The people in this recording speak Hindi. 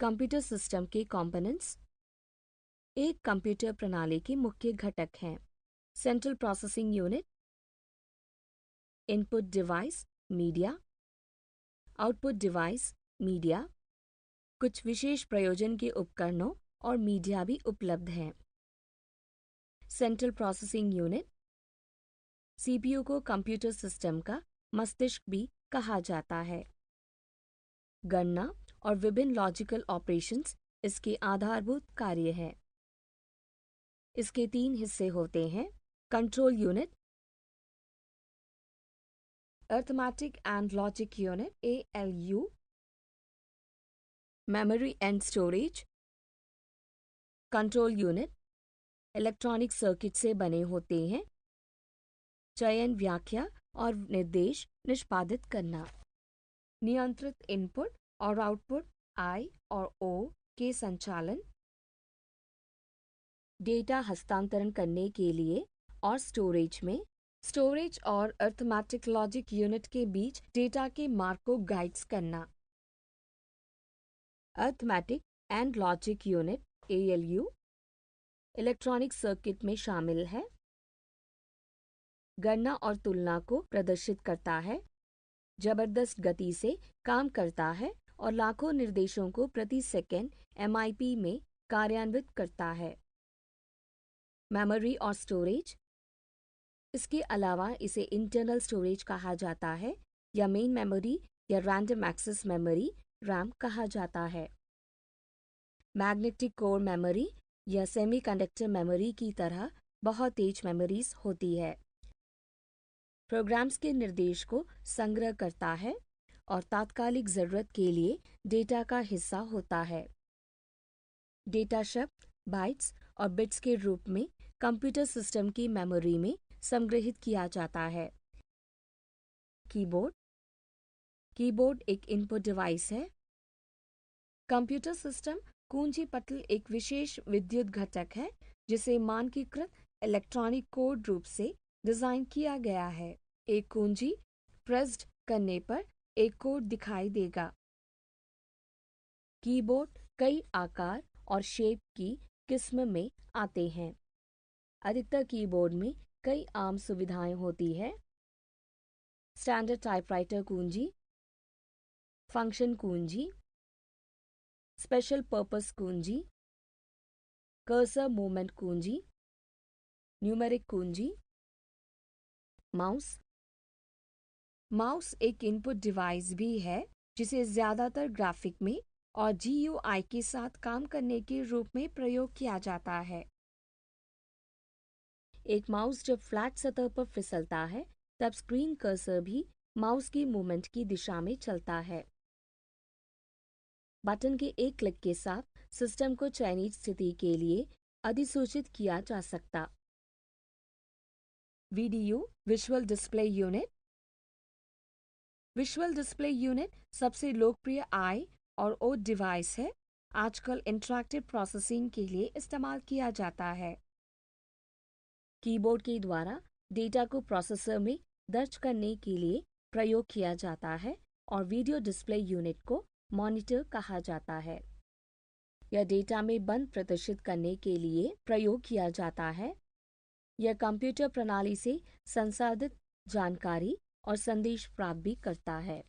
कंप्यूटर सिस्टम के कंपोनेंट्स एक कंप्यूटर प्रणाली के मुख्य घटक हैं। Central processing unit, input device, media, output device, media, कुछ विशेष प्रयोजन के उपकरणों और मीडिया भी उपलब्ध हैं। सेंट्रल प्रोसेसिंग यूनिट, सीपीयू को कंप्यूटर सिस्टम का मस्तिष्क भी कहा जाता है। गणना और विभिन्न लॉजिकल ऑपरेशंस इसके आधारभूत कार्य हैं। इसके 3 हिस्से होते हैं। Control unit, arithmetic and logic unit ALU, memory and storage. Control unit electronic circuit से बने होते हैं। चयन, व्याख्या और निर्देश निष्पादित करना। नियंत्रित इनपुट और आउटपुट I और O के संचालन। डेटा हस्तांतरण करने के लिए और स्टोरेज में। स्टोरेज और अरिथमेटिक लॉजिक यूनिट के बीच डेटा के मार्ग को गाइड्स करना। Arithmetic and logic unit ALU electronic circuit में शामिल है। गणना और तुलना को प्रदर्शित करता है, जबरदस्त गति से काम करता है और लाखों निर्देशों को प्रति सेकंड MIP में कार्यान्वित करता है। मेमोरी और स्टोरेज, इसके अलावा इसे इंटरनल स्टोरेज कहा जाता है या मेन मेमोरी या रैंडम एक्सेस मेमोरी RAM कहा जाता है। मैग्नेटिक कोर मेमोरी या सेमीकंडक्टर मेमोरी की तरह बहुत तेज मेमोरीज होती है। प्रोग्राम्स के निर्देश को संग्रह करता है और तात्कालिक जरूरत के लिए डेटा का हिस्सा होता है। डेटा शब्द, बाइट्स और बिट्स के रूप में कंप्यूटर सिस्टम की मेमोरी में संग्रहित किया जाता है। कीबोर्ड, कीबोर्ड एक इनपुट डिवाइस है। कंप्यूटर सिस्टम कुंजी पटल एक विशेष विद्युत घटक है जिसे मानकीकृत इलेक्ट्रॉनिक कोड रूप से डिजाइन किया गया है। एक कुंजी प्रेस्ड करने पर एक कोड दिखाई देगा। कीबोर्ड कई आकार और शेप की किस्म में आते हैं। अधिकतर कीबोर्ड में कई आम सुविधाएं होती है। स्टैंडर्ड टाइपराइटर कुंजी, फंक्शन कुंजी, स्पेशल पर्पस कुंजी, कर्सर मूवमेंट कुंजी, न्यूमेरिक कुंजी। माउस, माउस एक इनपुट डिवाइस भी है जिसे ज्यादातर ग्राफिक में और GUI के साथ काम करने के रूप में प्रयोग किया जाता है। एक माउस जब फ्लैट सतह पर फिसलता है तब स्क्रीन कर्सर भी माउस की मूवमेंट की दिशा में चलता है। बटन के एक क्लिक के साथ सिस्टम को चयनित स्थिति के लिए अधिसूचित किया जा सकता। VDU visual display unit, visual display unit सबसे लोकप्रिय I और O डिवाइस है। आजकल इंटरैक्टिव प्रोसेसिंग के लिए इस्तेमाल किया जाता है। कीबोर्ड के द्वारा डेटा को प्रोसेसर में दर्ज करने के लिए प्रयोग किया जाता है और वीडियो डिस्प्ले यूनिट को मॉनिटर कहा जाता है। यह डेटा में बंद प्रदर्शित करने के लिए प्रयोग किया जाता है। यह कंप्यूटर प्रणाली से संसाधित जानकारी और संदेश प्राप्त भी करता है।